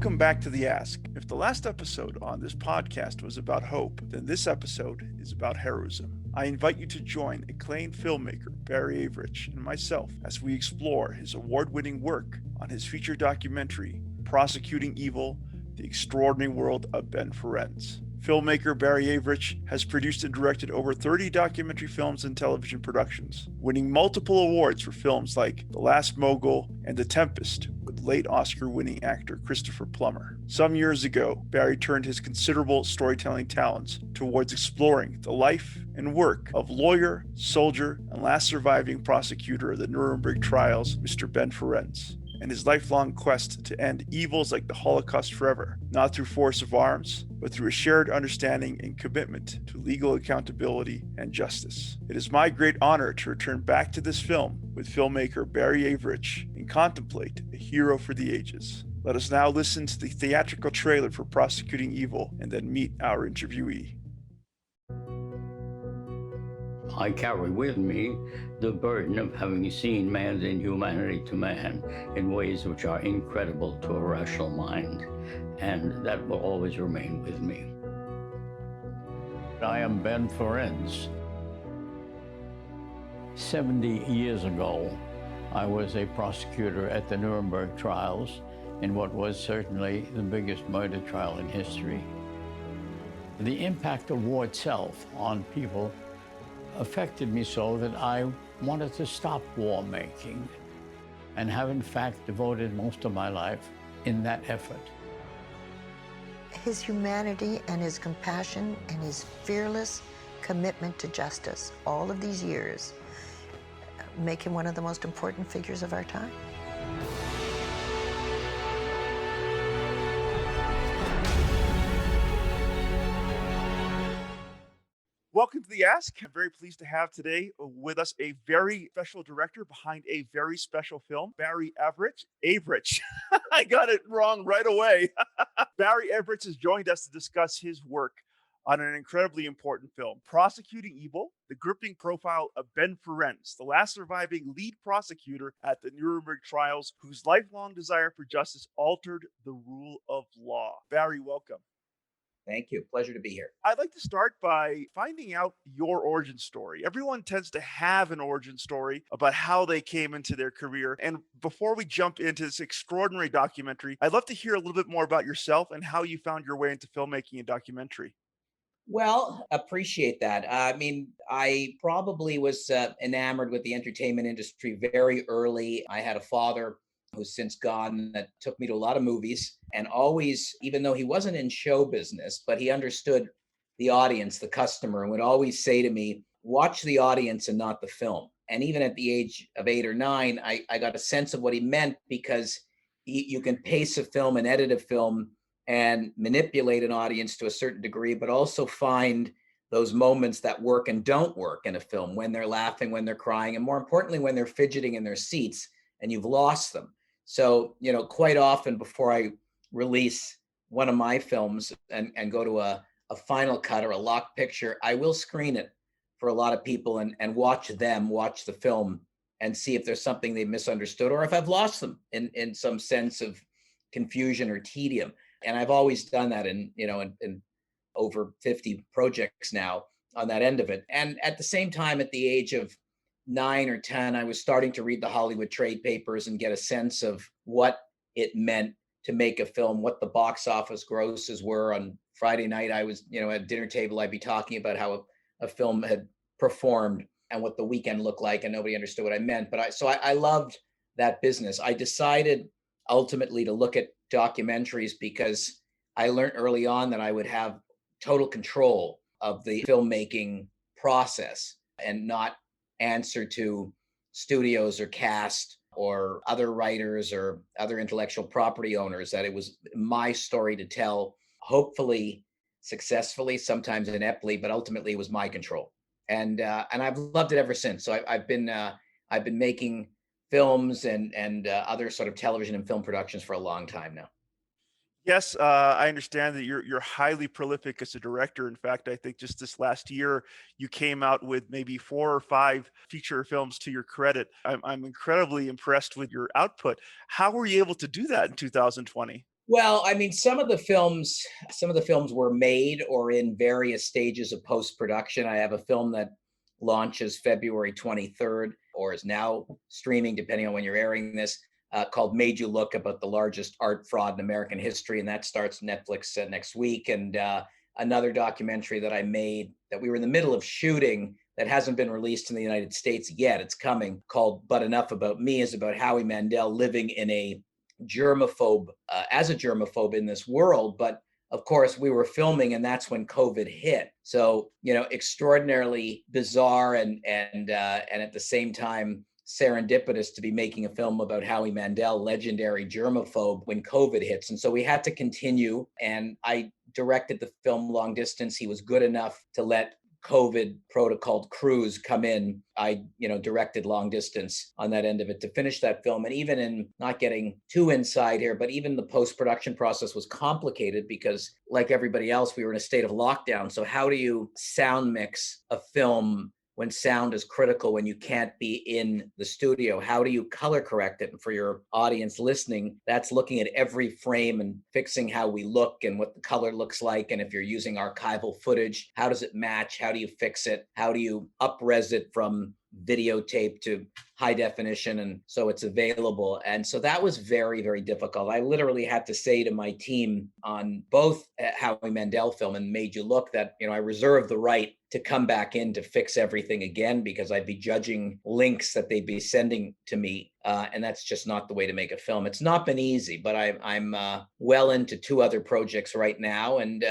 Welcome back to The Ask. If the last episode on this podcast was about hope, then this episode is about heroism. I invite you to join acclaimed filmmaker Barry Avrich and myself as we explore his award-winning work on his feature documentary, Prosecuting Evil, The Extraordinary World of Ben Ferenz. Filmmaker Barry Avrich has produced and directed over 30 documentary films and television productions, winning multiple awards for films like The Last Mogul and The Tempest with late Oscar-winning actor Christopher Plummer. Some years ago, Barry turned his considerable storytelling talents towards exploring the life and work of lawyer, soldier, and last surviving prosecutor of the Nuremberg trials, Mr. Ben Ferenz, and his lifelong quest to end evils like the Holocaust forever, not through force of arms, but through a shared understanding and commitment to legal accountability and justice. It is my great honor to return back to this film with filmmaker Barry Avrich and contemplate a hero for the ages. Let us now listen to the theatrical trailer for Prosecuting Evil and then meet our interviewee. I carry with me the burden of having seen man's inhumanity to man in ways which are incredible to a rational mind, and that will always remain with me. I am Ben Ferenz. 70 years ago, I was a prosecutor at the Nuremberg trials in what was certainly the biggest murder trial in history. The impact of war itself on people affected me so that I wanted to stop war making and have in fact devoted most of my life in that effort. His humanity and his compassion and his fearless commitment to justice all of these years make him one of the most important figures of our time. Welcome to The Ask. I'm very pleased to have today with us a very special director behind a very special film, Barry Avrich. I got it wrong right away. Barry Avrich has joined us to discuss his work on an incredibly important film, Prosecuting Evil, the gripping profile of Ben Ferenz, the last surviving lead prosecutor at the Nuremberg trials, whose lifelong desire for justice altered the rule of law. Barry, welcome. Thank you. Pleasure to be here. I'd like to start by finding out your origin story. Everyone tends to have an origin story about how they came into their career. And before we jump into this extraordinary documentary, I'd love to hear a little bit more about yourself and how you found your way into filmmaking and documentary. Well, appreciate that. I probably was enamored with the entertainment industry very early. I had a father who's since gone that took me to a lot of movies, and always, even though he wasn't in show business, but he understood the audience, the customer, and would always say to me, watch the audience and not the film. And even at the age of 8 or 9, I got a sense of what he meant, because you can pace a film and edit a film and manipulate an audience to a certain degree, but also find those moments that work and don't work in a film, when they're laughing, when they're crying, and more importantly, when they're fidgeting in their seats and you've lost them. So, quite often before I release one of my films and go to a final cut or a locked picture, I will screen it for a lot of people and watch the film and see if there's something they misunderstood, or if I've lost them in some sense of confusion or tedium. And I've always done that in over 50 projects now on that end of it. And at the same time, at the age of 9 or 10, I was starting to read the Hollywood trade papers and get a sense of what it meant to make a film, what the box office grosses were. On Friday night, I was, at a dinner table, I'd be talking about how a film had performed and what the weekend looked like, and nobody understood what I meant. But I loved that business. I decided ultimately to look at documentaries because I learned early on that I would have total control of the filmmaking process and not answer to studios or cast or other writers or other intellectual property owners, that it was my story to tell, hopefully successfully, sometimes ineptly, but ultimately it was my control. And I've loved it ever since. So I've been making films and other sort of television and film productions for a long time now. Yes, I understand that you're highly prolific as a director. In fact, I think just this last year, you came out with maybe 4 or 5 feature films to your credit. I'm incredibly impressed with your output. How were you able to do that in 2020? Well, I mean, some of the films were made or in various stages of post-production. I have a film that launches February 23rd, or is now streaming, depending on when you're airing this, called Made You Look, about the largest art fraud in American history. And that starts Netflix next week. And another documentary that I made that we were in the middle of shooting that hasn't been released in the United States yet. It's coming, called But Enough About Me, is about Howie Mandel living in a germaphobe, as a germaphobe in this world. But of course, we were filming, and that's when COVID hit. So, extraordinarily bizarre and at the same time serendipitous to be making a film about Howie Mandel, legendary germaphobe, when COVID hits. And so we had to continue. And I directed the film long distance. He was good enough to let COVID protocoled crews come in. I, directed long distance on that end of it to finish that film. And even in, not getting too inside here, but even the post-production process was complicated because, like everybody else, we were in a state of lockdown. So how do you sound mix a film when sound is critical, when you can't be in the studio? How do you color correct it? And for your audience listening, that's looking at every frame and fixing how we look and what the color looks like. And if you're using archival footage, how does it match? How do you fix it? How do you up-res it from videotape to high definition, and so it's available? And so that was very, very difficult. I literally had to say to my team on both Howie Mandel film and Made You Look that, I reserve the right to come back in to fix everything again, because I'd be judging links that they'd be sending to me. And that's just not the way to make a film. It's not been easy, but I'm well into 2 other projects right now, and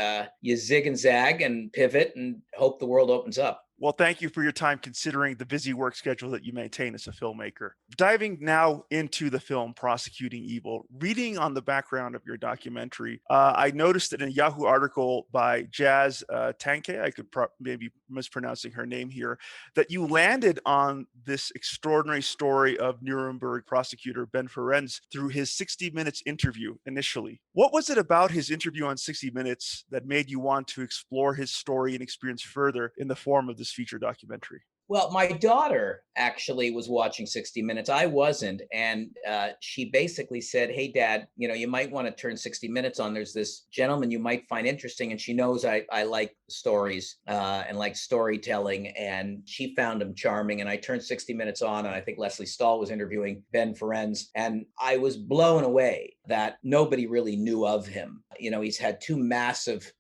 you zig and zag and pivot and hope the world opens up. Well, thank you for your time, considering the busy work schedule that you maintain as a filmmaker. Diving now into the film Prosecuting Evil, reading on the background of your documentary, I noticed that in a Yahoo article by Jazz Tanke, I could maybe mispronouncing her name here, that you landed on this extraordinary story of Nuremberg prosecutor Ben Ferenz through his 60 Minutes interview initially. What was it about his interview on 60 Minutes that made you want to explore his story and experience further in the form of this feature documentary? Well, my daughter actually was watching 60 Minutes. I wasn't. And she basically said, "Hey, Dad, you might want to turn 60 Minutes on. There's this gentleman you might find interesting." And she knows I like stories and like storytelling. And she found him charming. And I turned 60 Minutes on. And I think Leslie Stahl was interviewing Ben Ferenz. And I was blown away that nobody really knew of him. He's had 3 massive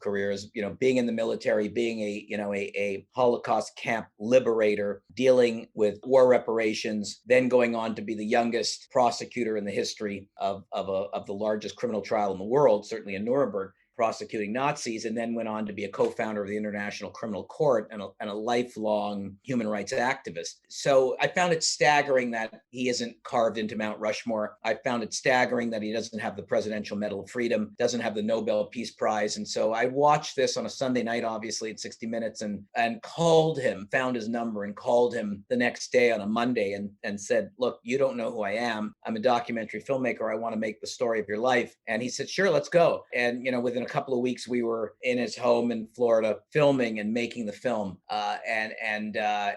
careers, being in the military, being a Holocaust camp liberator, dealing with war reparations, then going on to be the youngest prosecutor in the history of the largest criminal trial in the world, certainly in Nuremberg, prosecuting Nazis, and then went on to be a co-founder of the International Criminal Court and a lifelong human rights activist. So I found it staggering that he isn't carved into Mount Rushmore. I found it staggering that he doesn't have the Presidential Medal of Freedom, doesn't have the Nobel Peace Prize. And so I watched this on a Sunday night, obviously at 60 Minutes, and called him, found his number and called him the next day on a Monday and said, "Look, you don't know who I am. I'm a documentary filmmaker. I want to make the story of your life." And he said, "Sure, let's go." And, within a couple of weeks, we were in his home in Florida filming and making the film. And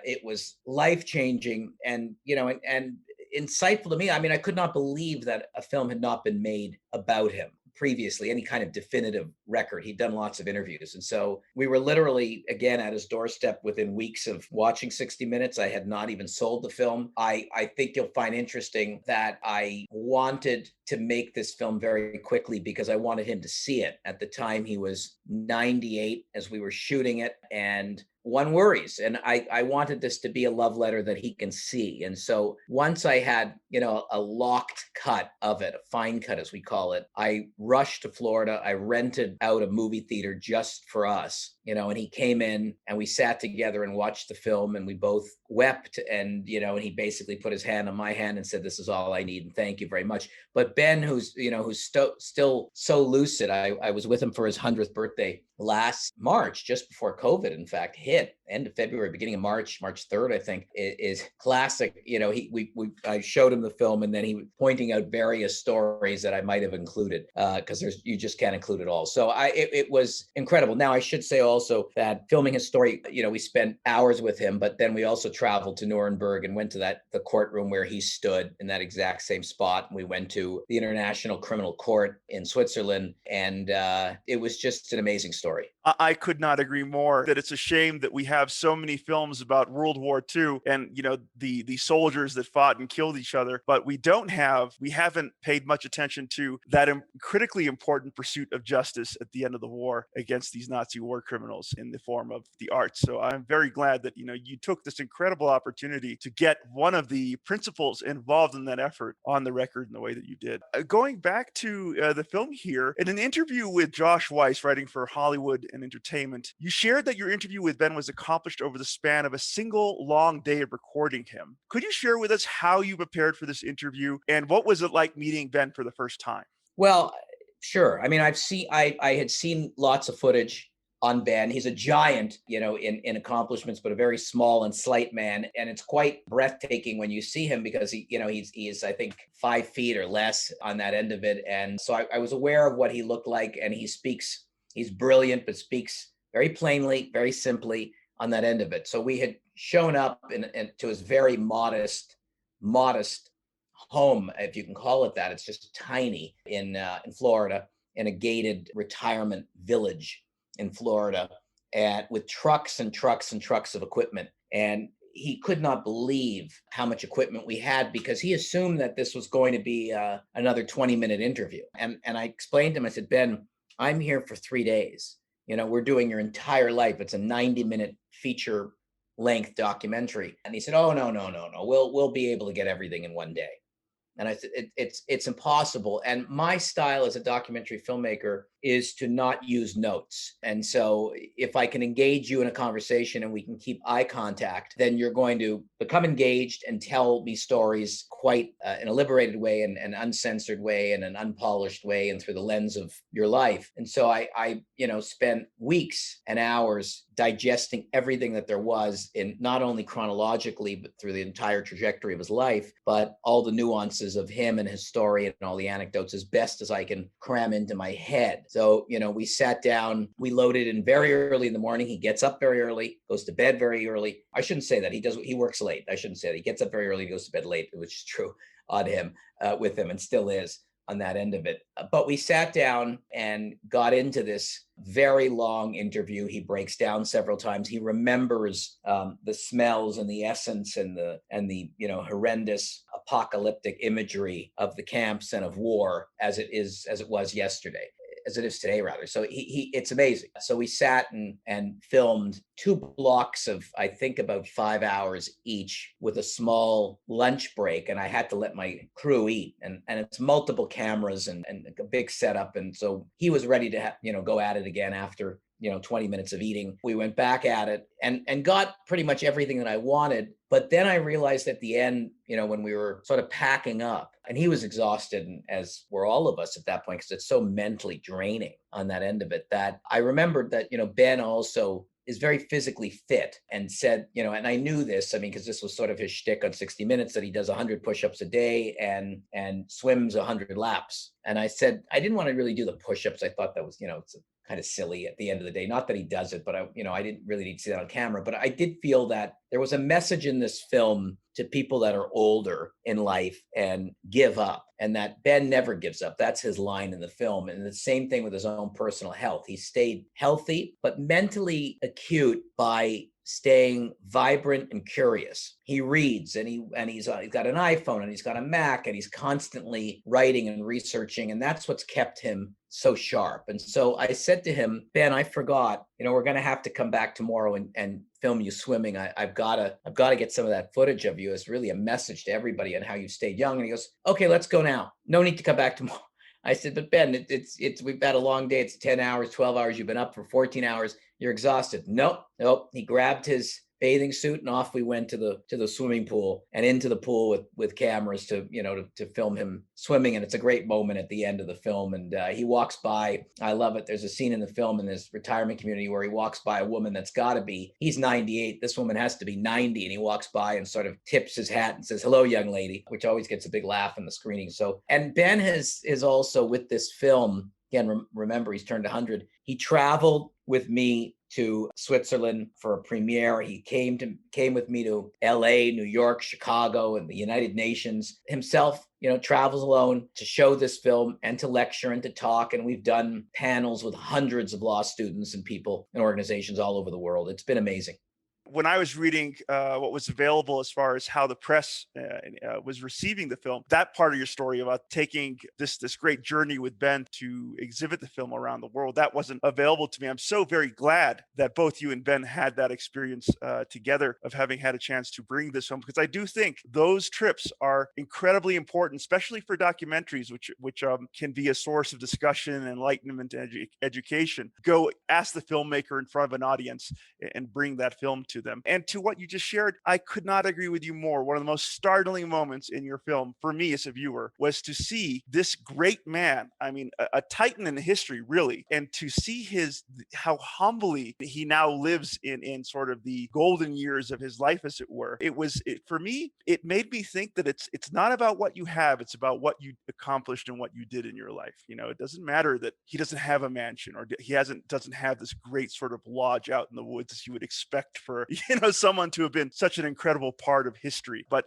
it was life-changing and insightful to me. I mean, I could not believe that a film had not been made about him previously, any kind of definitive record. He'd done lots of interviews. And so we were literally, again, at his doorstep within weeks of watching 60 Minutes. I had not even sold the film. I think you'll find interesting that I wanted to make this film very quickly because I wanted him to see it. At the time, he was 98 as we were shooting it, and one worries. And I wanted this to be a love letter that he can see. And so once I had, a locked cut of it, a fine cut, as we call it, I rushed to Florida. I rented out a movie theater just for us, and he came in and we sat together and watched the film, and we both wept. And, and he basically put his hand on my hand and said, "This is all I need. And thank you very much." But Ben, who's still so lucid, I was with him for his 100th birthday last March, just before COVID, in fact, hit, end of February, beginning of March 3rd, I think, is classic. I showed him the film, and then he was pointing out various stories that I might have included because you just can't include it all. So it was incredible. Now, I should say also that filming his story, we spent hours with him, but then we also traveled to Nuremberg and went to the courtroom where he stood in that exact same spot. We went to the International Criminal Court in Switzerland, and it was just an amazing story. I could not agree more that it's a shame that we have so many films about World War II and, the soldiers that fought and killed each other, but we haven't paid much attention to that critically important pursuit of justice at the end of the war against these Nazi war criminals in the form of the arts. So I'm very glad that, you took this incredible opportunity to get one of the principals involved in that effort on the record in the way that you did. Going back to the film here, in an interview with Josh Weiss, writing for Hollywood and Entertainment, you shared that your interview with Ben was accomplished over the span of a single long day of recording him. Could you share with us how you prepared for this interview and what was it like meeting Ben for the first time? Well, sure. I mean, I had seen lots of footage on Ben. He's a giant, in accomplishments, but a very small and slight man. And it's quite breathtaking when you see him because he's I think 5 feet or less on that end of it. And so I was aware of what he looked like, and he's brilliant, but speaks very plainly, very simply on that end of it. So we had shown up to his very modest home, if you can call it that. It's just tiny in Florida, in a gated retirement village in Florida, and with trucks and trucks and trucks of equipment. And he could not believe how much equipment we had because he assumed that this was going to be another 20-minute interview. And I explained to him, I said, Ben, I'm here for 3 days. We're doing your entire life. It's a 90-minute feature length documentary. And he said, oh, no. We'll be able to get everything in 1 day. And I said, it's impossible. And my style as a documentary filmmaker is to not use notes. And so if I can engage you in a conversation and we can keep eye contact, then you're going to become engaged and tell me stories quite in a liberated way and an uncensored way and an unpolished way and through the lens of your life. And so I spent weeks and hours digesting everything that there was in not only chronologically, but through the entire trajectory of his life, but all the nuances of him and his story and all the anecdotes as best as I can cram into my head. So, we sat down, we loaded in very early in the morning. He gets up very early, goes to bed very early. I shouldn't say that. He works late. I shouldn't say that. He gets up very early, goes to bed late, which is true on him, with him, and still is on that end of it. But we sat down and got into this very long interview. He breaks down several times. He remembers the smells and the essence and the horrendous apocalyptic imagery of the camps and of war as it was yesterday. As it is today, rather. So it's amazing. So we sat and filmed 2 blocks of, I think, about 5 hours each with a small lunch break. And I had to let my crew eat. And it's multiple cameras and a big setup. And so he was ready to go at it again after 20 minutes of eating. We went back at it and got pretty much everything that I wanted. But then I realized at the end, when we were sort of packing up, and he was exhausted, and as were all of us at that point, because it's so mentally draining on that end of it, that I remembered that, Ben also is very physically fit and said, and I knew this, because this was sort of his shtick on 60 Minutes, that he does 100 push-ups a day and swims 100 laps. And I said, I didn't want to really do the push-ups. I thought that was, it's kind of silly at the end of the day. Not that he does it, but I didn't really need to see that on camera. But I did feel that there was a message in this film to people that are older in life and give up, and that Ben never gives up. That's his line in the film. And the same thing with his own personal health. He stayed healthy, but mentally acute by staying vibrant and curious. He reads and he's got an iPhone and he's got a Mac and he's constantly writing and researching. And that's what's kept him so sharp. And so I said to him, Ben, I forgot, we're going to have to come back tomorrow and film you swimming. I've got to get some of that footage of you as really a message to everybody on how you stayed young. And he goes, okay, let's go now. No need to come back tomorrow. I said, but Ben, we've had a long day. It's 10 hours, 12 hours. You've been up for 14 hours. You're exhausted. Nope. He grabbed his bathing suit and off we went to the swimming pool and into the pool with cameras to film him swimming. And it's a great moment at the end of the film. And he walks by. I love it. There's a scene in the film in this retirement community where he walks by a woman that's got to be, he's 98. This woman has to be 90. And he walks by and sort of tips his hat and says, hello, young lady, which always gets a big laugh in the screening. So, and Ben is also with this film, again, remember, he's turned 100. He traveled with me to Switzerland for a premiere. He came with me to LA, New York, Chicago, and the United Nations. Himself, travels alone to show this film and to lecture and to talk. And we've done panels with hundreds of law students and people and organizations all over the world. It's been amazing. When I was reading what was available as far as how the press was receiving the film, that part of your story about taking this great journey with Ben to exhibit the film around the world, that wasn't available to me. I'm so very glad that both you and Ben had that experience together of having had a chance to bring this home, because I do think those trips are incredibly important, especially for documentaries, which can be a source of discussion, enlightenment, and education. Go ask the filmmaker in front of an audience and bring that film to them. And to what you just shared, I could not agree with you more. One of the most startling moments in your film for me as a viewer was to see this great man, I mean, a titan in history, really, and to see how humbly he now lives in sort of the golden years of his life, as it were. For me, it made me think that it's not about what you have, it's about what you accomplished and what you did in your life. It doesn't matter that he doesn't have a mansion, or he doesn't have this great sort of lodge out in the woods as you would expect for someone to have been such an incredible part of history. But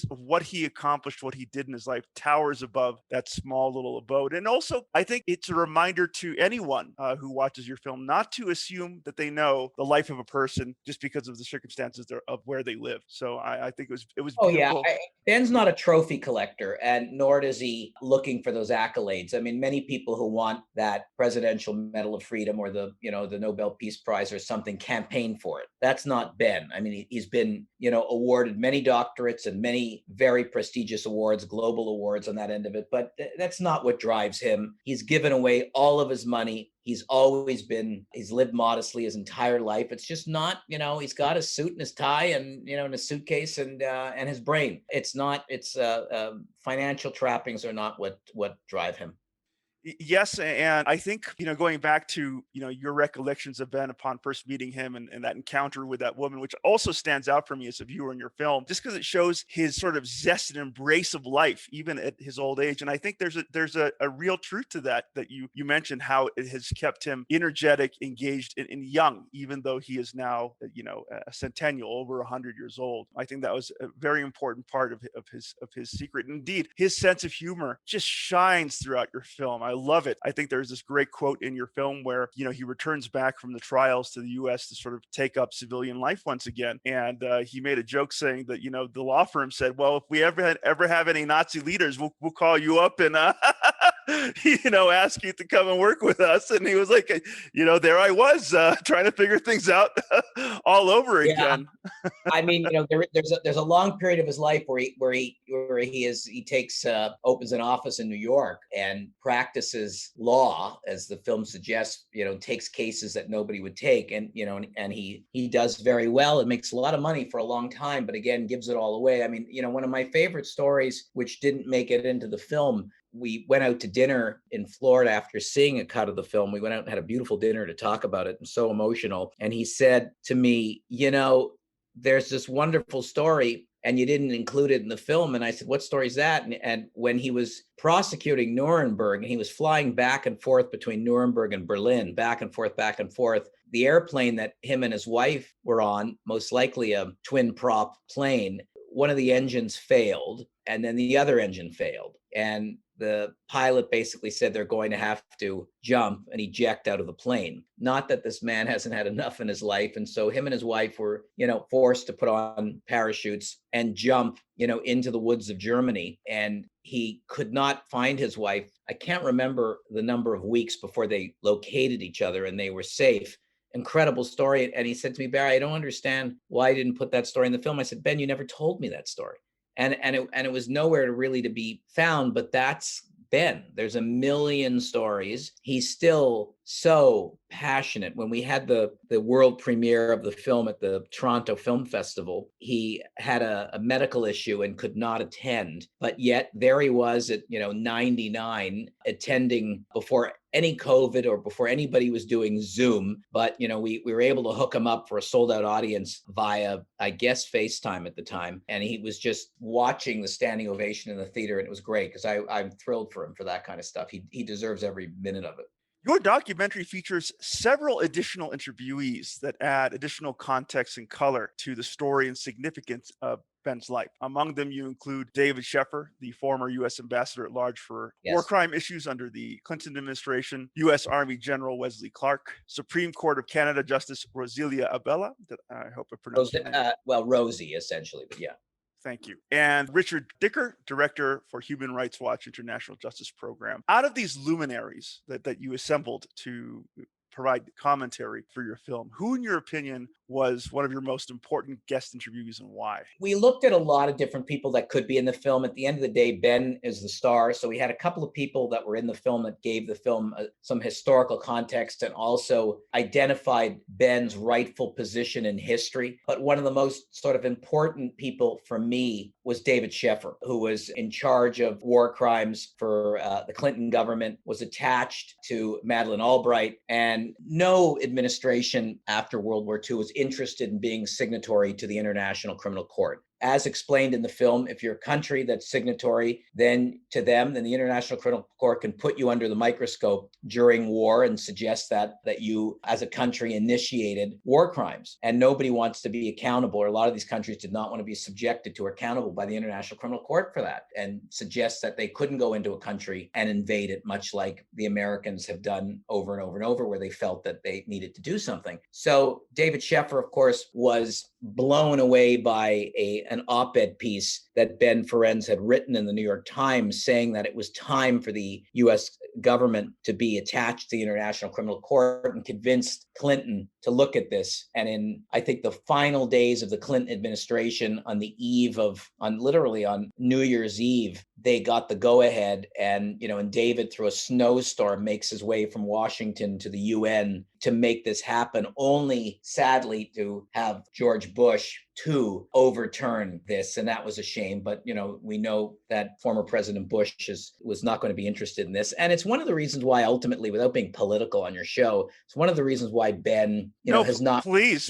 what he accomplished, what he did in his life, towers above that small little abode. And also, I think it's a reminder to anyone who watches your film not to assume that they know the life of a person just because of the circumstances of where they live. So I think it was Oh yeah, beautiful. Ben's not a trophy collector, and nor is he looking for those accolades. I mean, many people who want that Presidential Medal of Freedom or the Nobel Peace Prize or something campaign for it. That's not Ben. I mean, he's been awarded many doctorates and many very prestigious awards, global awards on that end of it. But that's not what drives him. He's given away all of his money. He's lived modestly his entire life. It's just not, he's got his suit and his tie and, and his suitcase and his brain. Financial trappings are not what drive him. Yes, and I think, going back to, your recollections of Ben upon first meeting him and that encounter with that woman, which also stands out for me as a viewer in your film, just because it shows his sort of zest and embrace of life, even at his old age. And I think there's a real truth to that you mentioned, how it has kept him energetic, engaged, and young, even though he is now, a centennial, over 100 years old. I think that was a very important part of his secret. And indeed, his sense of humor just shines throughout your film. I love it. I think there's this great quote in your film where, he returns back from the trials to the U.S. to sort of take up civilian life once again. And he made a joke saying that, the law firm said, well, if we ever have any Nazi leaders, we'll call you up and, ask you to come and work with us. And he was like, there I was trying to figure things out all over again. I mean, there's a long period of his life where he opens an office in New York and practices law, as the film suggests, takes cases that nobody would take. And, and he does very well and makes a lot of money for a long time, but again, gives it all away. I mean, one of my favorite stories, which didn't make it into the film, we went out to dinner in Florida after seeing a cut of the film. We went out and had a beautiful dinner to talk about it, and so emotional. And he said to me, there's this wonderful story and you didn't include it in the film. And I said, what story is that? And when he was prosecuting Nuremberg and he was flying back and forth between Nuremberg and Berlin, back and forth, the airplane that him and his wife were on, most likely a twin prop plane, one of the engines failed and then the other engine failed. And the pilot basically said they're going to have to jump and eject out of the plane. Not that this man hasn't had enough in his life. And so him and his wife were, forced to put on parachutes and jump, into the woods of Germany. And he could not find his wife. I can't remember the number of weeks before they located each other and they were safe. Incredible story. And he said to me, Barry, I don't understand why I didn't put that story in the film. I said, Ben, you never told me that story. And it was nowhere to be found, but that's Ben. There's a million stories. He's still so passionate. When we had the world premiere of the film at the Toronto Film Festival, he had a medical issue and could not attend, but yet there he was at 99, attending before any COVID or before anybody was doing Zoom. But we were able to hook him up for a sold out audience via, I guess, FaceTime at the time, and he was just watching the standing ovation in the theater, and it was great because I'm thrilled for him for that kind of stuff. He deserves every minute of it. Your documentary features several additional interviewees that add additional context and color to the story and significance of Ben's life. Among them, you include David Sheffer, the former U.S. ambassador at large for war Yes. crime issues under the Clinton administration, U.S. Army General Wesley Clark, Supreme Court of Canada Justice Roselia Abella, that I hope I pronounced her name. Well, Rosie, essentially, but yeah. Thank you. And Richard Dicker, Director for Human Rights Watch International Justice Program. Out of these luminaries that you assembled to provide commentary for your film, who, in your opinion, was one of your most important guest interviews and why? We looked at a lot of different people that could be in the film. At the end of the day, Ben is the star. So we had a couple of people that were in the film that gave the film some historical context and also identified Ben's rightful position in history. But one of the most sort of important people for me was David Sheffer, who was in charge of war crimes for the Clinton government, was attached to Madeleine Albright, and no administration after World War II was interested in being signatory to the International Criminal Court. As explained in the film, if you're a country that's signatory, then the International Criminal Court can put you under the microscope during war and suggest that you, as a country, initiated war crimes. And nobody wants to be accountable, or a lot of these countries did not want to be subjected to or accountable by the International Criminal Court for that, and suggest that they couldn't go into a country and invade it, much like the Americans have done over and over and over, where they felt that they needed to do something. So David Sheffer, of course, was blown away by an op-ed piece that Ben Ferenz had written in the New York Times, saying that it was time for the U.S. government to be attached to the International Criminal Court, and convinced Clinton to look at this. And in, I think, the final days of the Clinton administration, on literally on New Year's Eve, they got the go-ahead. And David, through a snowstorm, makes his way from Washington to the UN to make this happen, only sadly to have George Bush to overturn this. And that was a shame. But, we know that former President Bush was not going to be interested in this. And it's one of the reasons why, ultimately, without being political on your show, it's one of the reasons why Ben, has not. Please.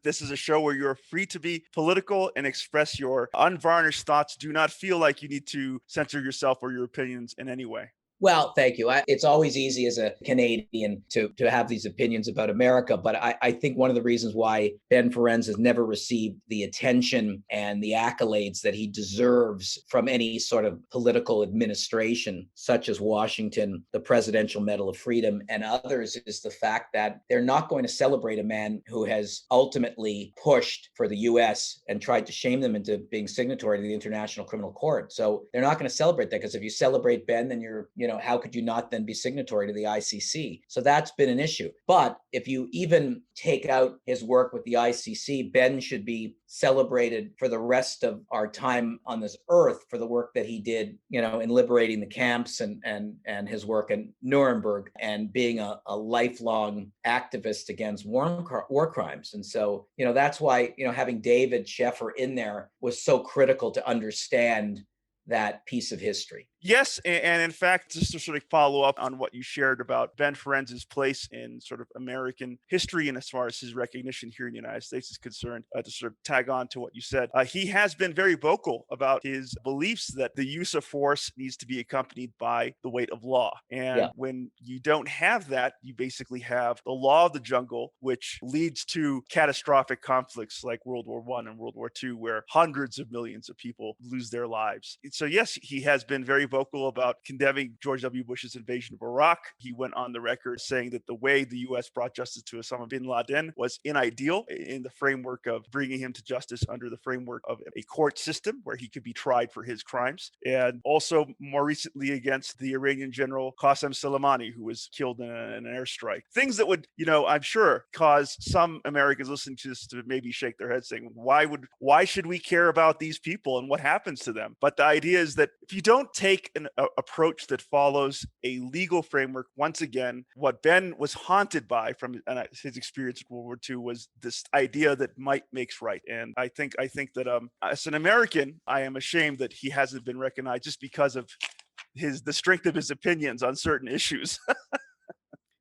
This is a show where you're free to be political and express your unvarnished thoughts. Do not feel like you need to censor yourself or your opinions in any way. Well, thank you. It's always easy as a Canadian to have these opinions about America, but I think one of the reasons why Ben Ferenz has never received the attention and the accolades that he deserves from any sort of political administration, such as Washington, the Presidential Medal of Freedom, and others, is the fact that they're not going to celebrate a man who has ultimately pushed for the U.S. and tried to shame them into being signatory to the International Criminal Court. So they're not going to celebrate that, because if you celebrate Ben, then how could you not then be signatory to the ICC? So that's been an issue. But if you even take out his work with the ICC, Ben should be celebrated for the rest of our time on this earth for the work that he did, in liberating the camps and his work in Nuremberg, and being a lifelong activist against war crimes. And so, that's why, having David Sheffer in there was so critical to understand that piece of history. Yes, and in fact, just to sort of follow up on what you shared about Ben Ferenz's place in sort of American history, and as far as his recognition here in the United States is concerned, to sort of tag on to what you said, he has been very vocal about his beliefs that the use of force needs to be accompanied by the weight of law. And when you don't have that, you basically have the law of the jungle, which leads to catastrophic conflicts like World War I and World War II, where hundreds of millions of people lose their lives. So yes, he has been very vocal about condemning George W. Bush's invasion of Iraq. He went on the record saying that the way the U.S. brought justice to Osama bin Laden was unideal in the framework of bringing him to justice under the framework of a court system where he could be tried for his crimes. And also more recently against the Iranian general Qasem Soleimani, who was killed in an airstrike. Things that would, I'm sure, cause some Americans listening to this to maybe shake their heads saying, why should we care about these people and what happens to them? But the idea is that if you don't take an approach that follows a legal framework, once again, what Ben was haunted by from his experience in World War II was this idea that might makes right. And I think that as an American, I am ashamed that he hasn't been recognized just because of the strength of his opinions on certain issues.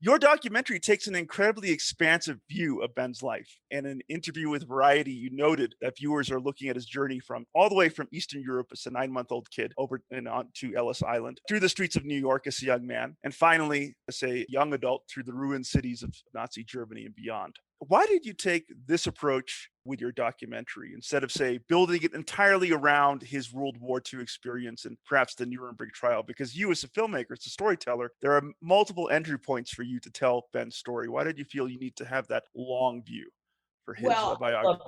Your documentary takes an incredibly expansive view of Ben's life. In an interview with Variety, you noted that viewers are looking at his journey from all the way from Eastern Europe as a 9-month-old kid over and on to Ellis Island, through the streets of New York as a young man, and finally as a young adult through the ruined cities of Nazi Germany and beyond. Why did you take this approach with your documentary instead of, say, building it entirely around his World War II experience and perhaps the Nuremberg trial? Because you, as a filmmaker, as a storyteller, there are multiple entry points for you to tell Ben's story. Why did you feel you need to have that long view for his Well, biography? look,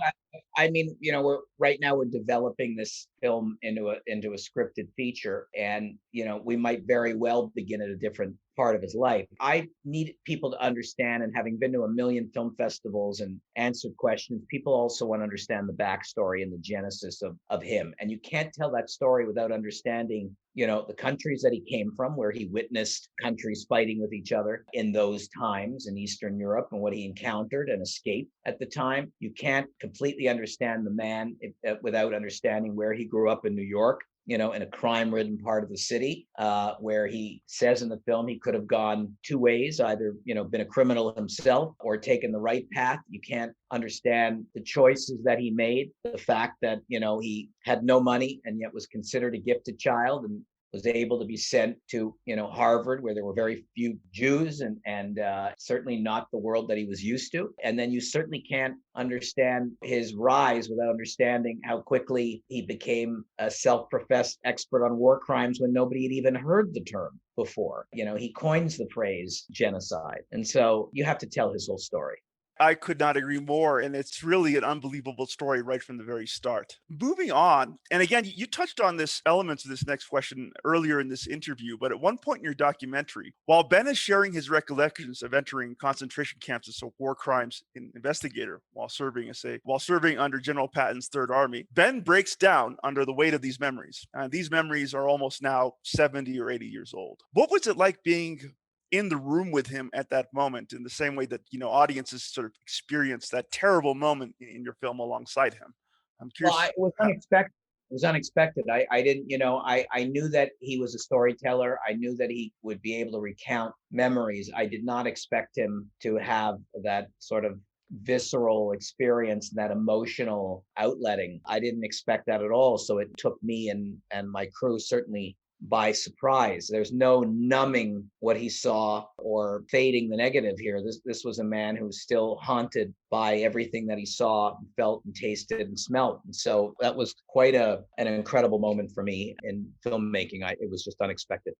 I mean, we're right now we're developing this film into a scripted feature, and we might very well begin at a different part of his life. I need people to understand, and having been to a million film festivals and answered questions, people also want to understand the backstory and the genesis of him. And you can't tell that story without understanding the countries that he came from, where he witnessed countries fighting with each other in those times in Eastern Europe, and what he encountered and escaped at the time. You can't completely understand the man without understanding where he grew up in New York, in a crime-ridden part of the city, where he says in the film he could have gone two ways, either, been a criminal himself or taken the right path. You can't understand the choices that he made, the fact that, he had no money and yet was considered a gifted child and was able to be sent to, Harvard, where there were very few Jews, and certainly not the world that he was used to. And then you certainly can't understand his rise without understanding how quickly he became a self-professed expert on war crimes when nobody had even heard the term before. He coins the phrase genocide. And so you have to tell his whole story. I could not agree more. And it's really an unbelievable story right from the very start. Moving on, and again, you touched on this elements of this next question earlier in this interview, but at one point in your documentary, while Ben is sharing his recollections of entering concentration camps as a war crimes investigator while serving under General Patton's Third Army, Ben breaks down under the weight of these memories. And these memories are almost now 70 or 80 years old. What was it like being in the room with him at that moment, in the same way that audiences sort of experience that terrible moment in your film alongside him? I'm Well, curious. it was unexpected. It was unexpected. I didn't, I knew that he was a storyteller. I knew that he would be able to recount memories. I did not expect him to have that sort of visceral experience, that emotional outletting. I didn't expect that at all. So it took me and my crew certainly by surprise. There's no numbing what he saw or fading the negative here. This was a man who was still haunted by everything that he saw, felt, and tasted and smelt. And so that was quite an incredible moment for me in filmmaking. It was just unexpected.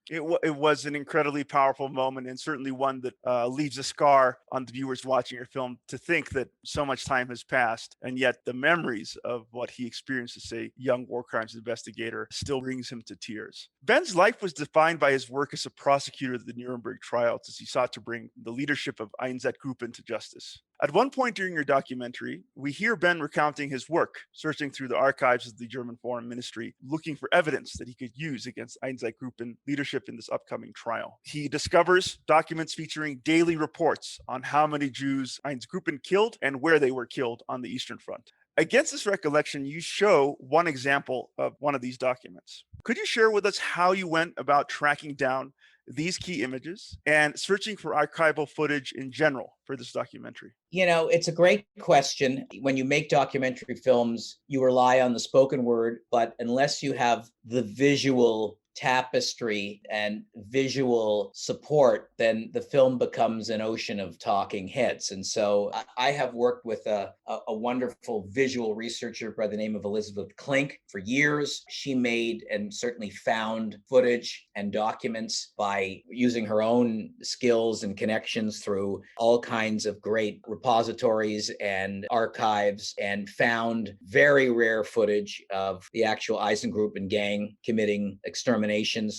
It was an incredibly powerful moment, and certainly one that leaves a scar on the viewers watching your film, to think that so much time has passed, and yet the memories of what he experienced as a young war crimes investigator still brings him to tears. Ben's life was defined by his work as a prosecutor of the Nuremberg trials, as he sought to bring the leadership of Einsatzgruppen to justice. At one point during your documentary, we hear Ben recounting his work, searching through the archives of the German Foreign Ministry, looking for evidence that he could use against Einsatzgruppen leadership in this upcoming trial. He discovers documents featuring daily reports on how many Jews Einsatzgruppen killed and where they were killed on the Eastern Front. Against this recollection, you show one example of one of these documents. Could you share with us how you went about tracking down these key images and searching for archival footage in general for this documentary? It's a great question. When you make documentary films, you rely on the spoken word, but unless you have the visual tapestry and visual support, then the film becomes an ocean of talking heads. And so I have worked with a wonderful visual researcher by the name of Elizabeth Klink for years. She made and certainly found footage and documents by using her own skills and connections through all kinds of great repositories and archives, and found very rare footage of the actual Eisengruppen gang committing exterminations,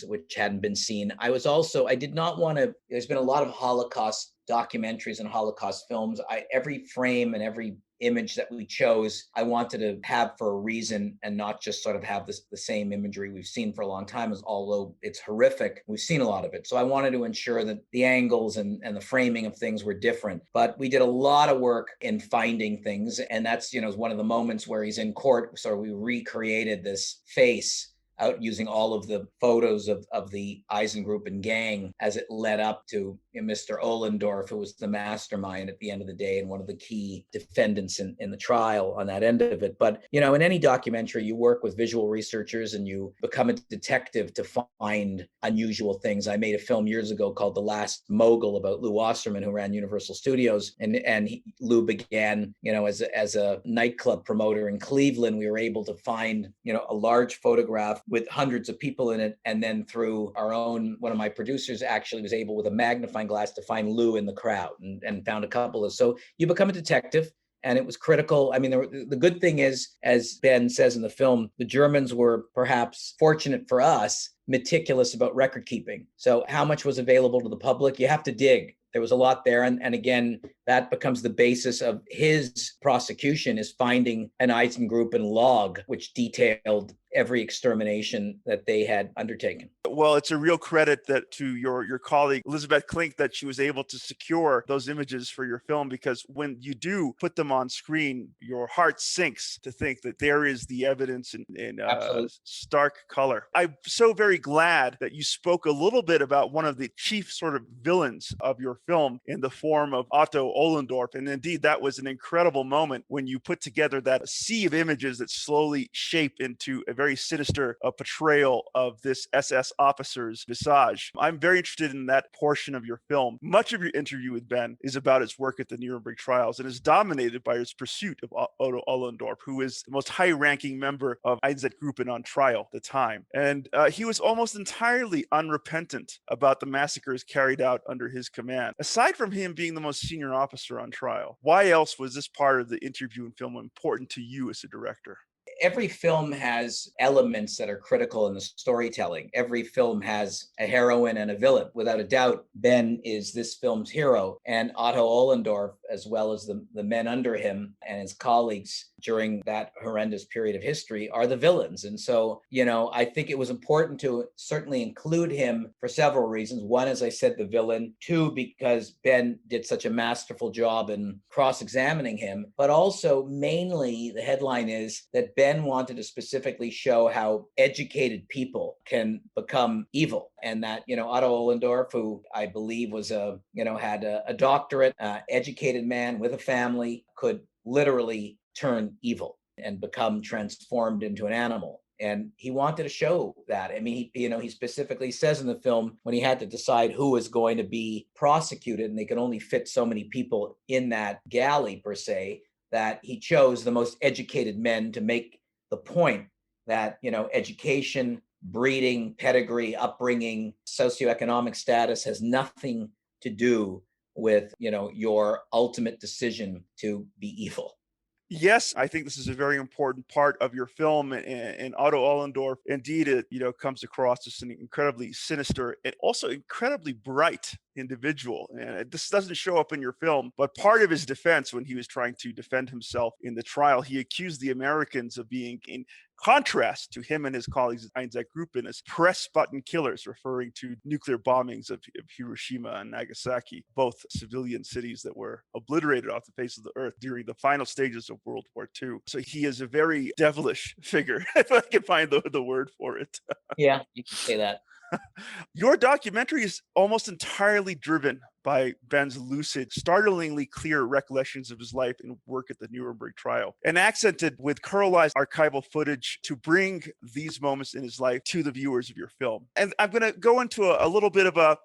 which hadn't been seen. I did not want to, there's been a lot of Holocaust documentaries and Holocaust films. Every frame and every image that we chose, I wanted to have for a reason, and not just sort of have the same imagery we've seen for a long time, although it's horrific. We've seen a lot of it. So I wanted to ensure that the angles and the framing of things were different. But we did a lot of work in finding things. And that's, one of the moments where he's in court. So we recreated this face out using all of the photos of the Eisengruppen gang as it led up to Mr. Ohlendorf, who was the mastermind at the end of the day and one of the key defendants in the trial on that end of it. But, in any documentary, you work with visual researchers and you become a detective to find unusual things. I made a film years ago called The Last Mogul about Lou Wasserman, who ran Universal Studios. And Lou began, as a nightclub promoter in Cleveland. We were able to find, a large photograph with hundreds of people in it. And then through one of my producers actually was able with a magnifying glass to find Lou in the crowd and found a couple of. So you become a detective. And it was critical. I mean, the good thing is, as Ben says in the film, the Germans were perhaps fortunate for us, meticulous about record keeping. So how much was available to the public? You have to dig. There was a lot there. And again, that becomes the basis of his prosecution, is finding an Eisengruppen log, which detailed every extermination that they had undertaken. Well, it's a real credit to your colleague, Elizabeth Klink, that she was able to secure those images for your film, because when you do put them on screen, your heart sinks to think that there is the evidence in stark color. I'm so very glad that you spoke a little bit about one of the chief sort of villains of your film in the form of Otto Ohlendorf. And indeed, that was an incredible moment when you put together that sea of images that slowly shape into a very sinister portrayal of this SS officer's visage. I'm very interested in that portion of your film. Much of your interview with Ben is about his work at the Nuremberg trials and is dominated by his pursuit of Otto Ohlendorf, who is the most high-ranking member of Einsatzgruppen on trial at the time. And he was almost entirely unrepentant about the massacres carried out under his command. Aside from him being the most senior officer on trial, why else was this part of the interview and film important to you as a director? Every film has elements that are critical in the storytelling. Every film has a heroine and a villain. Without a doubt, Ben is this film's hero, and Otto Ohlendorf, as well as the men under him and his colleagues during that horrendous period of history, are the villains. And so, I think it was important to certainly include him for several reasons. One, as I said, the villain. Two, because Ben did such a masterful job in cross-examining him. But also, mainly, the headline is that Ben wanted to specifically show how educated people can become evil. And that, Otto Ohlendorf, who I believe was had a doctorate, educated man with a family, could literally turn evil and become transformed into an animal. And he wanted to show that. I mean, he specifically says in the film, when he had to decide who was going to be prosecuted, and they could only fit so many people in that galley per se, that he chose the most educated men to make the point that, education, breeding, pedigree, upbringing, socioeconomic status has nothing to do with, your ultimate decision to be evil. Yes, I think this is a very important part of your film, and Otto Ohlendorf, indeed, it comes across as an incredibly sinister and also incredibly bright individual. And this doesn't show up in your film, but part of his defense when he was trying to defend himself in the trial, he accused the Americans of being, in contrast to him and his colleagues at Einsatzgruppen, as press button killers, referring to nuclear bombings of Hiroshima and Nagasaki, both civilian cities that were obliterated off the face of the earth during the final stages of World War II. So he is a very devilish figure, if I can find the word for it. Yeah, you can say that. Your documentary is almost entirely driven by Ben's lucid, startlingly clear recollections of his life and work at the Nuremberg trial, and accented with coralized archival footage to bring these moments in his life to the viewers of your film. And I'm going to go into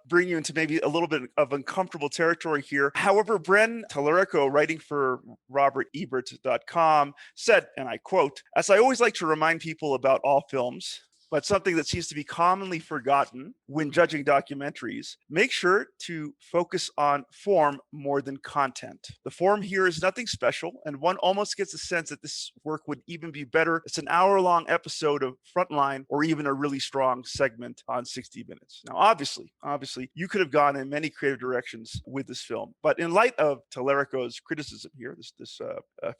bring you into maybe a little bit of uncomfortable territory here. However, Bren Tallarico, writing for RobertEbert.com, said, and I quote, "As I always like to remind people about all films, but something that seems to be commonly forgotten when judging documentaries, make sure to focus on form more than content. The form here is nothing special, and one almost gets a sense that this work would even be better as an hour-long episode of Frontline or even a really strong segment on 60 Minutes. Now, obviously, you could have gone in many creative directions with this film, but in light of Tallarico's criticism here, this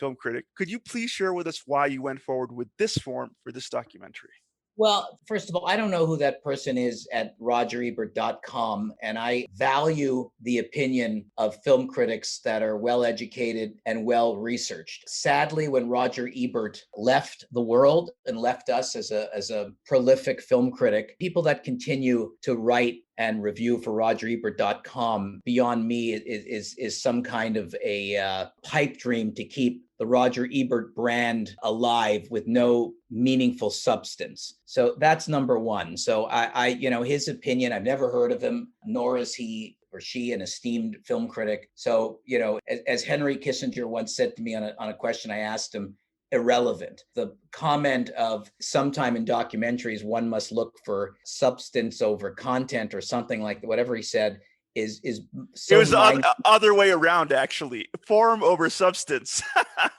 film critic, could you please share with us why you went forward with this form for this documentary?" Well, first of all, I don't know who that person is at RogerEbert.com, and I value the opinion of film critics that are well-educated and well-researched. Sadly, when Roger Ebert left the world and left us as a prolific film critic, people that continue to write and review for RogerEbert.com, beyond me, is some kind of a pipe dream to keep the Roger Ebert brand alive with no meaningful substance. So that's number one. So his opinion, I've never heard of him, nor is he or she an esteemed film critic. So, as Henry Kissinger once said to me on a question I asked him, irrelevant. The comment of sometime in documentaries, one must look for substance over content or something like that, whatever he said, is so it was the other way around, actually. Form over substance,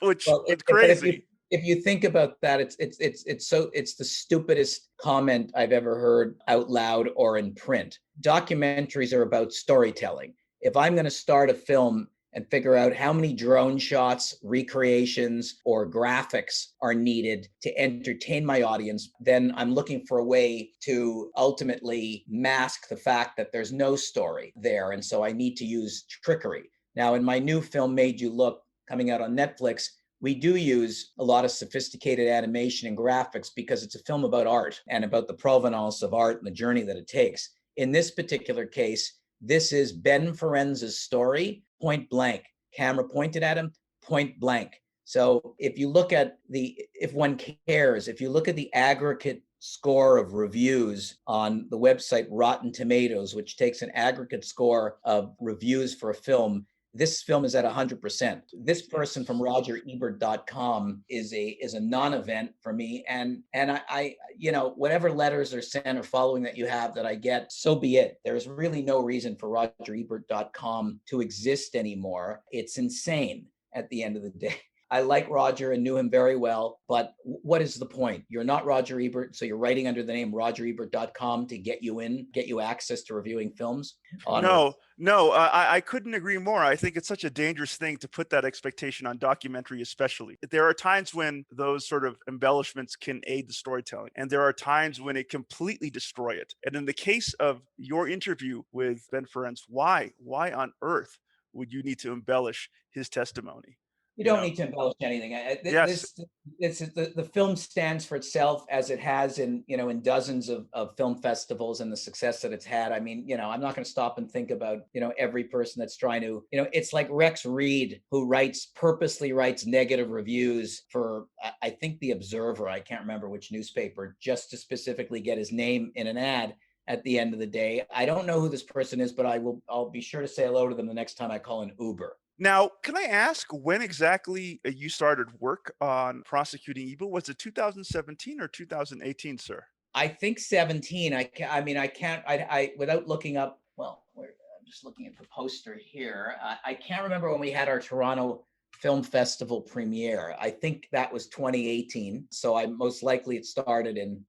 which is crazy. If you think about that, it's the stupidest comment I've ever heard out loud or in print. Documentaries are about storytelling. If I'm going to start a film and figure out how many drone shots, recreations, or graphics are needed to entertain my audience, then I'm looking for a way to ultimately mask the fact that there's no story there. And so I need to use trickery. Now, in my new film, Made You Look, coming out on Netflix, we do use a lot of sophisticated animation and graphics because it's a film about art and about the provenance of art and the journey that it takes. In this particular case, this is Ben Ferenz's story, point blank. Camera pointed at him, point blank. So if you look at if one cares, if you look at the aggregate score of reviews on the website Rotten Tomatoes, which takes an aggregate score of reviews for a film, this film is at 100%. This person from RogerEbert.com is a non-event for me. And I whatever letters are sent or following that you have that I get, so be it. There's really no reason for RogerEbert.com to exist anymore. It's insane at the end of the day. I like Roger and knew him very well, but what is the point? You're not Roger Ebert, so you're writing under the name RogerEbert.com to get you access to reviewing films? No, I couldn't agree more. I think it's such a dangerous thing to put that expectation on documentary, especially. There are times when those sort of embellishments can aid the storytelling, and there are times when it completely destroy it. And in the case of your interview with Ben Ferencz, why on earth would you need to embellish his testimony? You don't need to embellish anything. Yes. The film stands for itself, as it has in dozens of film festivals and the success that it's had. I mean, I'm not going to stop and think about every person that's trying to. It's like Rex Reed, who purposely writes negative reviews for I think The Observer. I can't remember which newspaper, just to specifically get his name in an ad. At the end of the day, I don't know who this person is, but I'll be sure to say hello to them the next time I call an Uber. Now, can I ask when exactly you started work on Prosecuting Evil? Was it 2017 or 2018, sir? I think 17. I can't, without looking up, well, I'm just looking at the poster here. I can't remember when we had our Toronto Film Festival premiere. I think that was 2018. So most likely it started in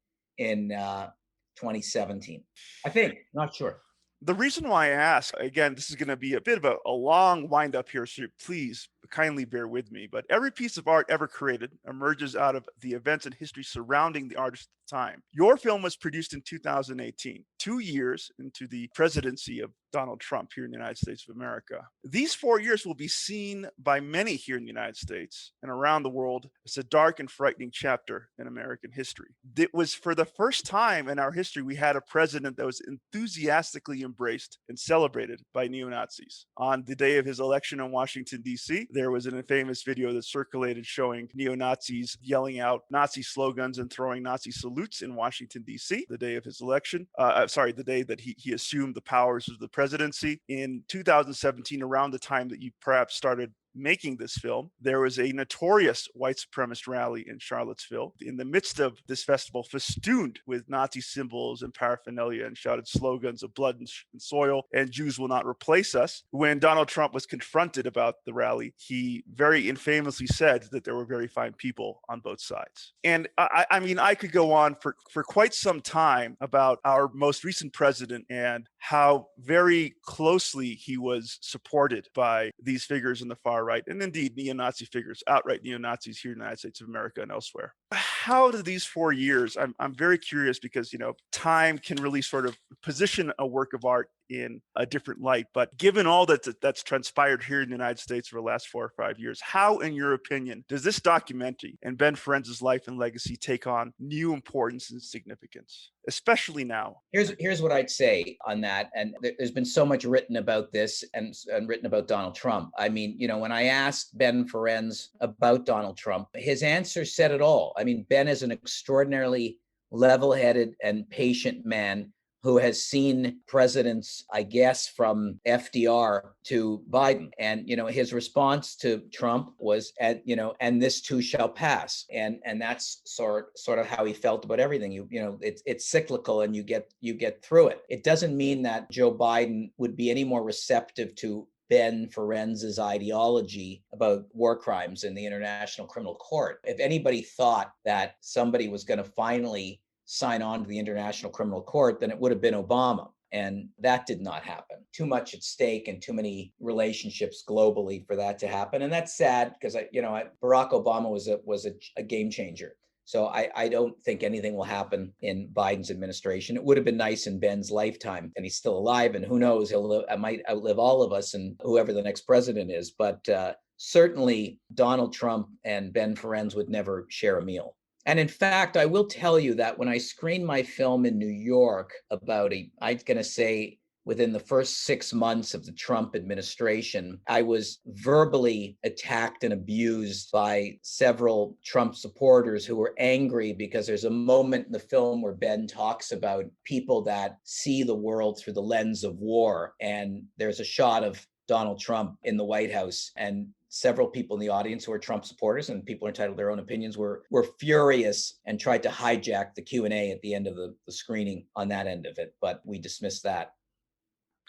2017. I think, not sure. The reason why I ask, again, this is going to be a bit of a long wind up here, so please kindly bear with me, but every piece of art ever created emerges out of the events and history surrounding the artist at the time. Your film was produced in 2018, 2 years into the presidency of Donald Trump here in the United States of America. These 4 years will be seen by many here in the United States and around the world as a dark and frightening chapter in American history. It was for the first time in our history we had a president that was enthusiastically embraced and celebrated by neo-Nazis. On the day of his election in Washington, D.C., there was an infamous video that circulated showing neo-Nazis yelling out Nazi slogans and throwing Nazi salutes in Washington, D.C. the day of his election. The day that he assumed the powers of the presidency. In 2017, around the time that you perhaps started making this film, there was a notorious white supremacist rally in Charlottesville in the midst of this festival, festooned with Nazi symbols and paraphernalia and shouted slogans of blood and soil and Jews will not replace us. When Donald Trump was confronted about the rally, he very infamously said that there were very fine people on both sides. And I mean, I could go on for quite some time about our most recent president and how very closely he was supported by these figures in the far right, and indeed neo-Nazi figures, outright neo-Nazis here in the United States of America and elsewhere. How do these 4 years, I'm very curious because, time can really sort of position a work of art in a different light. But given all that's transpired here in the United States for the last 4 or 5 years, how, in your opinion, does this documentary and Ben Ferenz's life and legacy take on new importance and significance? especially now? Here's what I'd say on that. And there's been so much written about this and written about Donald Trump. I mean, when I asked Ben Ferenz about Donald Trump, his answer said it all. I mean, Ben is an extraordinarily level-headed and patient man who has seen presidents, I guess, from FDR to Biden. And, his response to Trump was, and this too shall pass. And that's sort of how he felt about everything. It's cyclical and you get through it. It doesn't mean that Joe Biden would be any more receptive to Ben Ferenz's ideology about war crimes in the International Criminal Court. If anybody thought that somebody was going to finally sign on to the International Criminal Court, then it would have been Obama. And that did not happen. Too much at stake and too many relationships globally for that to happen. And that's sad because Barack Obama was a game changer. So I don't think anything will happen in Biden's administration. It would have been nice in Ben's lifetime, and he's still alive. And who knows, I might outlive all of us and whoever the next president is. But certainly Donald Trump and Ben Ferenz would never share a meal. And in fact, I will tell you that when I screened my film in New York I'm going to say within the first 6 months of the Trump administration, I was verbally attacked and abused by several Trump supporters who were angry because there's a moment in the film where Ben talks about people that see the world through the lens of war. And there's a shot of Donald Trump in the White House, and several people in the audience who are Trump supporters, and people are entitled to their own opinions, were furious and tried to hijack the Q&A at the end of the screening on that end of it, but we dismissed that.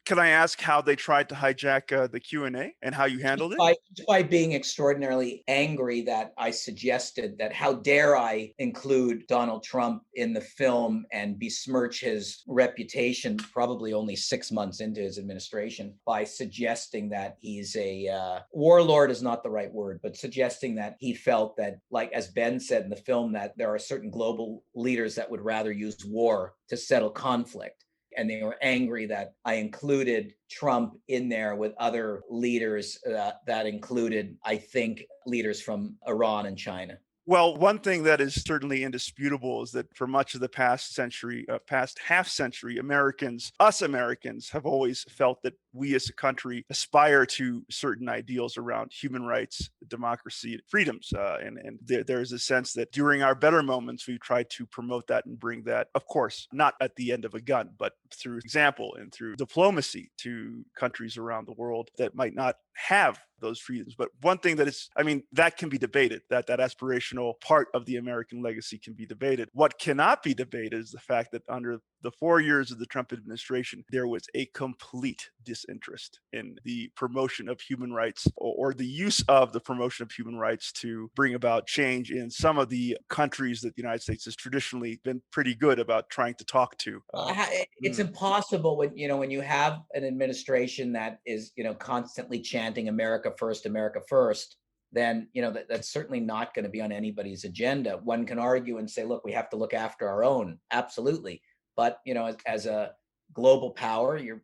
Can I ask how they tried to hijack the Q&A and how you handled it? By being extraordinarily angry that I suggested that how dare I include Donald Trump in the film and besmirch his reputation probably only 6 months into his administration by suggesting that he's a warlord is not the right word, but suggesting that he felt that, like as Ben said in the film, that there are certain global leaders that would rather use war to settle conflict. And they were angry that I included Trump in there with other leaders that included, I think, leaders from Iran and China. Well, one thing that is certainly indisputable is that for much of the past half century, us Americans have always felt that we as a country aspire to certain ideals around human rights, democracy, freedoms. And there's a sense that during our better moments, we've tried to promote that and bring that, of course, not at the end of a gun, but through example and through diplomacy to countries around the world that might not have those freedoms. But one thing that can be debated, that aspirational part of the American legacy can be debated. What cannot be debated is the fact that under the 4 years of the Trump administration, there was a complete disinterest in the promotion of human rights or the use of the promotion of human rights to bring about change in some of the countries that the United States has traditionally been pretty good about trying to talk to. It's impossible when you have an administration that is constantly chanting America first, then that's certainly not going to be on anybody's agenda. One can argue and say, look, we have to look after our own, absolutely. But as a global power, you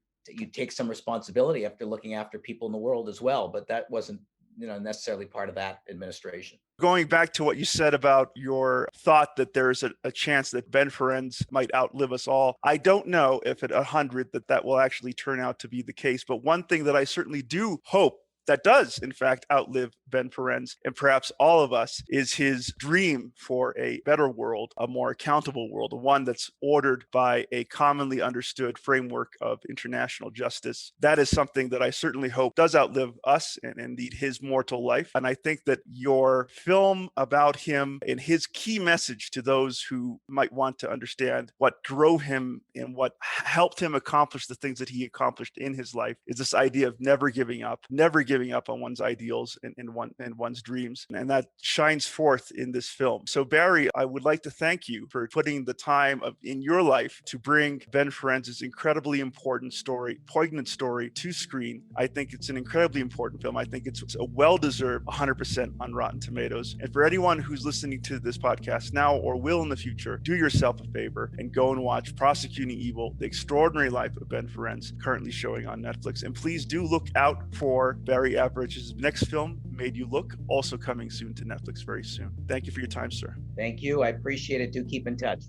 take some responsibility after looking after people in the world as well. But that wasn't necessarily part of that administration. Going back to what you said about your thought that there's a chance that Ben Ferenz might outlive us all, I don't know if at 100 that will actually turn out to be the case. But one thing that I certainly do hope that does, in fact, outlive Ben Ferenz and perhaps all of us is his dream for a better world, a more accountable world, one that's ordered by a commonly understood framework of international justice. That is something that I certainly hope does outlive us and indeed his mortal life. And I think that your film about him and his key message to those who might want to understand what drove him and what helped him accomplish the things that he accomplished in his life is this idea of never giving up on one's ideals and one's dreams. And that shines forth in this film. So Barry, I would like to thank you for putting the time in your life to bring Ben Ferenz's incredibly important story, poignant story to screen. I think it's an incredibly important film. I think it's a well-deserved 100% on Rotten Tomatoes. And for anyone who's listening to this podcast now or will in the future, do yourself a favor and go and watch Prosecuting Evil, The Extraordinary Life of Ben Ferenz, currently showing on Netflix. And please do look out for Barry Avrich's next film, Made You Look, also coming soon to Netflix very soon. Thank you for your time, sir. Thank you. I appreciate it. Do keep in touch.